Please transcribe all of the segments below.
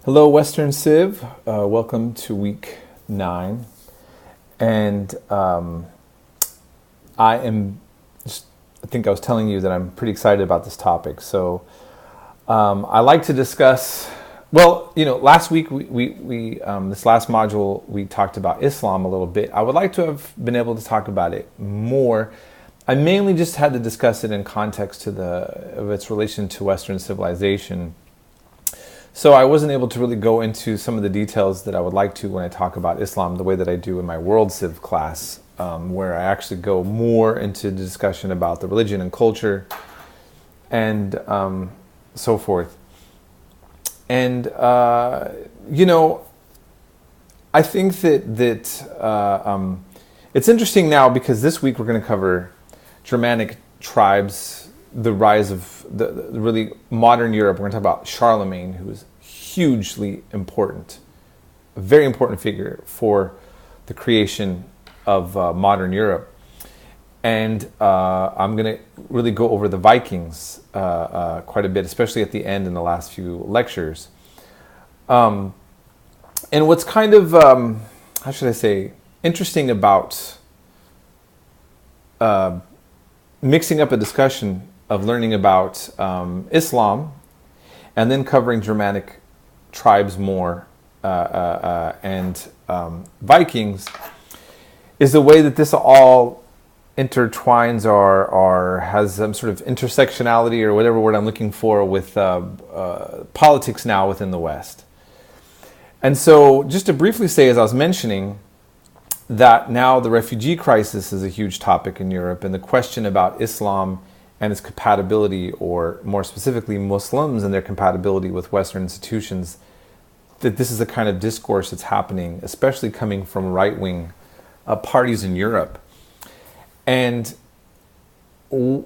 Hello, Western Civ. Welcome to week 9. And I think I was telling you that I'm pretty excited about this topic. So I like to discuss, last week, this last module, we talked about Islam a little bit. I would like to have been able to talk about it more. I mainly just had to discuss it in context of its relation to Western civilization. So I wasn't able to really go into some of the details that I would like to when I talk about Islam the way that I do in my World Civ class, where I actually go more into the discussion about the religion and culture and so forth. And, I think that it's interesting now because this week we're going to cover Germanic tribes, the rise of the really modern Europe. We're going to talk about Charlemagne, who is hugely important, a very important figure for the creation of modern Europe. And I'm going to really go over the Vikings quite a bit, especially at the end in the last few lectures. And what's kind of, how should I say, interesting about mixing up a discussion of learning about Islam and then covering Germanic tribes more and Vikings is the way that this all intertwines or has some sort of intersectionality or whatever word I'm looking for with politics now within the West. And so just to briefly say, as I was mentioning, that now the refugee crisis is a huge topic in Europe, and the question about Islam and its compatibility, or more specifically Muslims and their compatibility with Western institutions, that this is the kind of discourse that's happening, especially coming from right-wing parties in Europe. And, I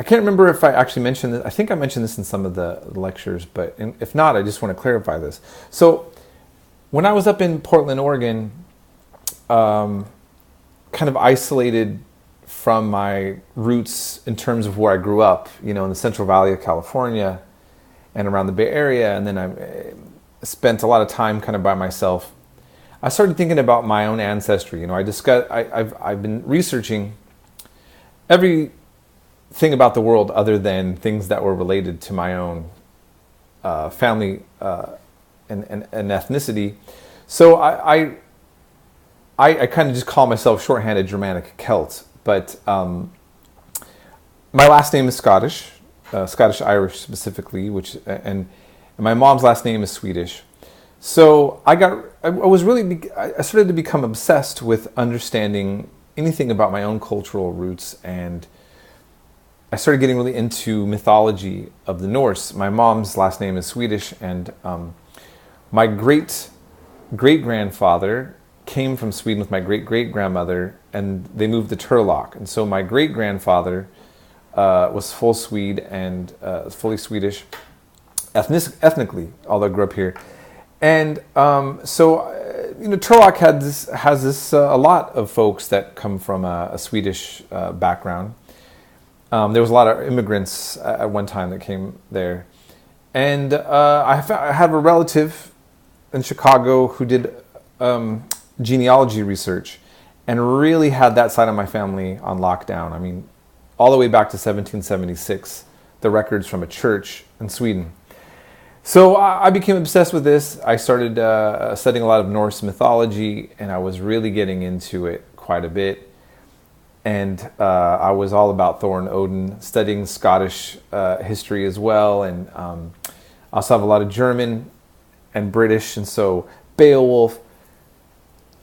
can't remember if I actually mentioned this. I think I mentioned this in some of the lectures, but if not, I just want to clarify this. So when I was up in Portland, Oregon, kind of isolated from my roots in terms of where I grew up, in the Central Valley of California and around the Bay Area, and then I spent a lot of time kind of by myself. I started thinking about my own ancestry. I've been researching everything about the world other than things that were related to my own family and ethnicity. So I kind of just call myself shorthanded Germanic Celt. But my last name is Scottish, Scottish-Irish specifically, and my mom's last name is Swedish. So I started to become obsessed with understanding anything about my own cultural roots, and I started getting really into mythology of the Norse. My mom's last name is Swedish, and my great-great-grandfather came from Sweden with my great-great-grandmother, and they moved to Turlock. And so my great-grandfather was full Swede and fully Swedish ethnically, although I grew up here. And Turlock has this a lot of folks that come from a Swedish background. There was a lot of immigrants at one time that came there. And I have a relative in Chicago who did genealogy research and really had that side of my family on lockdown. I mean, all the way back to 1776, the records from a church in Sweden. So I became obsessed with this. I started studying a lot of Norse mythology, and I was really getting into it quite a bit. And I was all about Thor and Odin, studying Scottish history as well. And I also have a lot of German and British, and so Beowulf.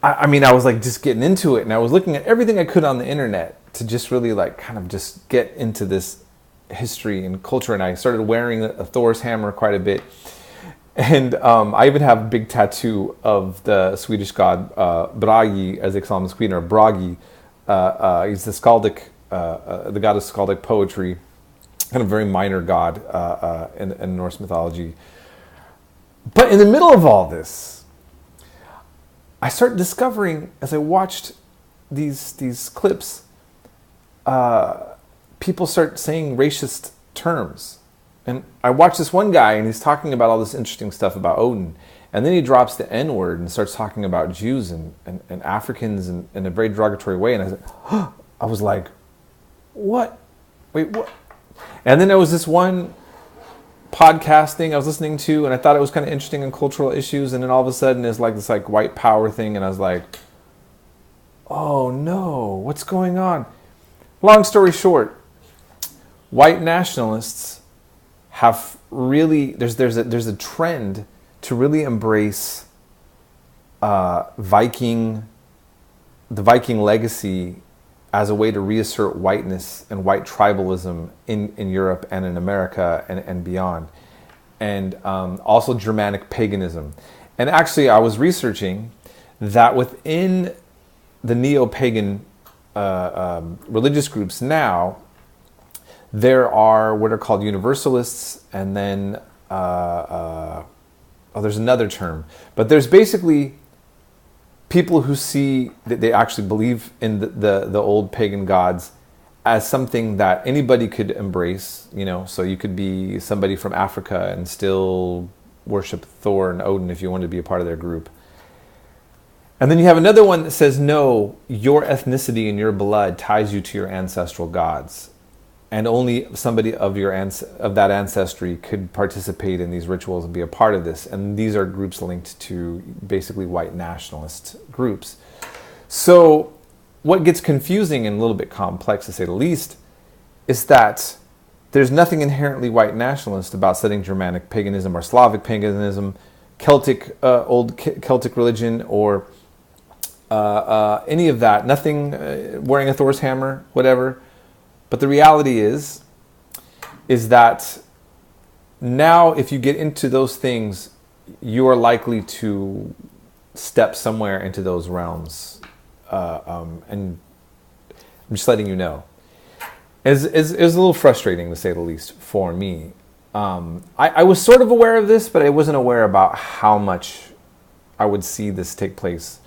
I was like just getting into it, and I was looking at everything I could on the internet to just really kind of just get into this history and culture. And I started wearing a Thor's hammer quite a bit, and I even have a big tattoo of the Swedish god Bragi, as they call him in Sweden, or Bragi. He's the skaldic, the god of skaldic poetry, kind of very minor god in Norse mythology. But in the middle of all this, I started discovering, as I watched these clips, people start saying racist terms And I watched this one guy, and he's talking about all this interesting stuff about Odin. And then he drops the N word and starts talking about Jews and Africans in a very derogatory way. And I said, oh, I was like, what? Wait, what? And then there was this one podcasting I was listening to, and I thought it was kind of interesting in cultural issues. And then all of a sudden, there's like this like white power thing, and I was like, oh no, what's going on? Long story short, white nationalists have really there's a trend to really embrace the Viking legacy as a way to reassert whiteness and white tribalism in Europe and in America and beyond, and also Germanic paganism. And actually, I was researching that within the neo-pagan religious groups now, there are what are called universalists, and then there's another term, but there's basically people who see that they actually believe in the old pagan gods as something that anybody could embrace. So you could be somebody from Africa and still worship Thor and Odin if you wanted to be a part of their group. And then you have another one that says, no, your ethnicity and your blood ties you to your ancestral gods. And only somebody of that ancestry could participate in these rituals and be a part of this. And these are groups linked to basically white nationalist groups. So what gets confusing and a little bit complex, to say the least, is that there's nothing inherently white nationalist about studying Germanic paganism or Slavic paganism, old Celtic religion, or any of that. Nothing wearing a Thor's hammer, whatever. But the reality is that now if you get into those things, you are likely to step somewhere into those realms. And I'm just letting you know. It was a little frustrating, to say the least, for me. I was sort of aware of this, but I wasn't aware about how much I would see this take place.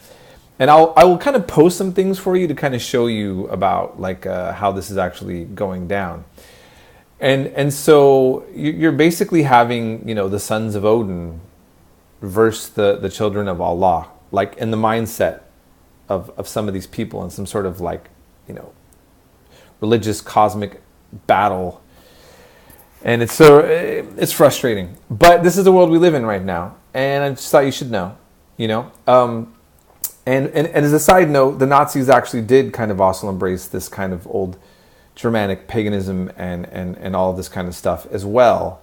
And I will kind of post some things for you to kind of show you about like how this is actually going down. And so you're basically having, the sons of Odin versus the children of Allah, like in the mindset of some of these people, in some sort of like, religious cosmic battle. And it's frustrating. But this is the world we live in right now. And I just thought you should know, And as a side note, the Nazis actually did kind of also embrace this kind of old Germanic paganism and all of this kind of stuff as well.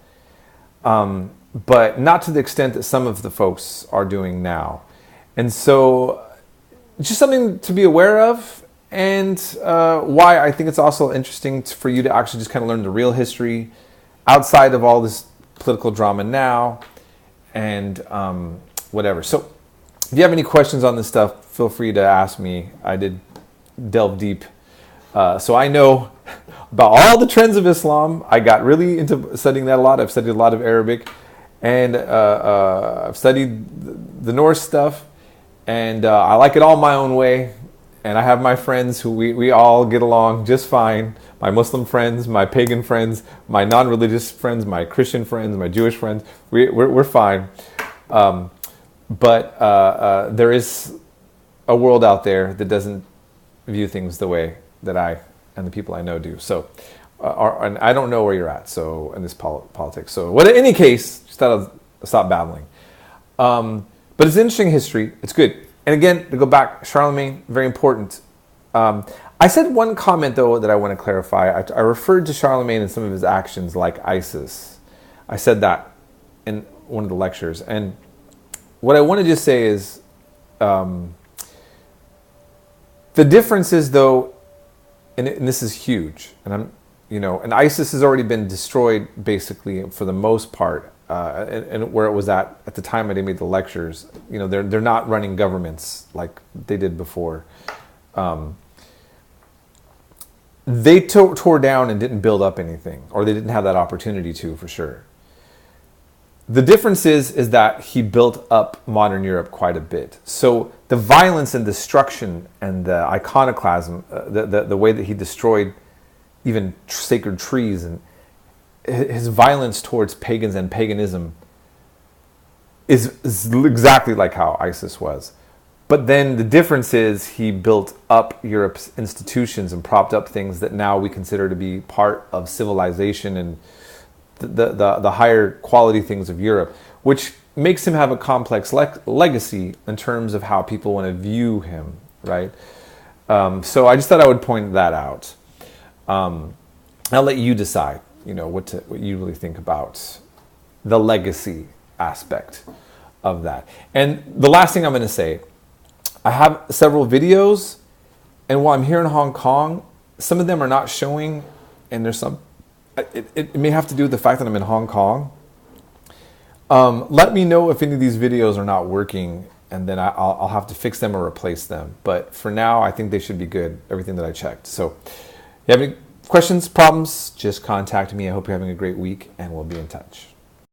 But not to the extent that some of the folks are doing now. And so just something to be aware of, and why I think it's also interesting for you to actually just kind of learn the real history outside of all this political drama now and whatever. So if you have any questions on this stuff, feel free to ask me. I did delve deep. So I know about all the trends of Islam. I got really into studying that a lot. I've studied a lot of Arabic. And I've studied the Norse stuff. And I like it all my own way. And I have my friends who we all get along just fine. My Muslim friends, my pagan friends, my non-religious friends, my Christian friends, my Jewish friends. We're fine. But there is a world out there that doesn't view things the way that I and the people I know do. So, and I don't know where you're at. So, in this politics. So, in any case, just thought I'd stop babbling. But it's interesting history. It's good. And again, to go back, Charlemagne, very important. I said one comment though that I want to clarify. I referred to Charlemagne and some of his actions like ISIS. I said that in one of the lectures, and what I want to just say is the difference is though, and this is huge, and and ISIS has already been destroyed basically for the most part, and where it was at the time I made the lectures, they're not running governments like they did before. They tore down and didn't build up anything, or they didn't have that opportunity to, for sure. The difference is that he built up modern Europe quite a bit. So the violence and destruction and the iconoclasm, the way that he destroyed even sacred trees, and his violence towards pagans and paganism is exactly like how ISIS was. But then the difference is he built up Europe's institutions and propped up things that now we consider to be part of civilization and the higher quality things of Europe, which makes him have a complex legacy in terms of how people want to view him, right? So I just thought I would point that out. I'll let you decide, what you really think about the legacy aspect of that. And the last thing I'm going to say, I have several videos, and while I'm here in Hong Kong, some of them are not showing, and there's some, it may have to do with the fact that I'm in Hong Kong. Let me know if any of these videos are not working, and then I'll have to fix them or replace them. But for now, I think they should be good, everything that I checked. So if you have any questions, problems, just contact me. I hope you're having a great week, and we'll be in touch.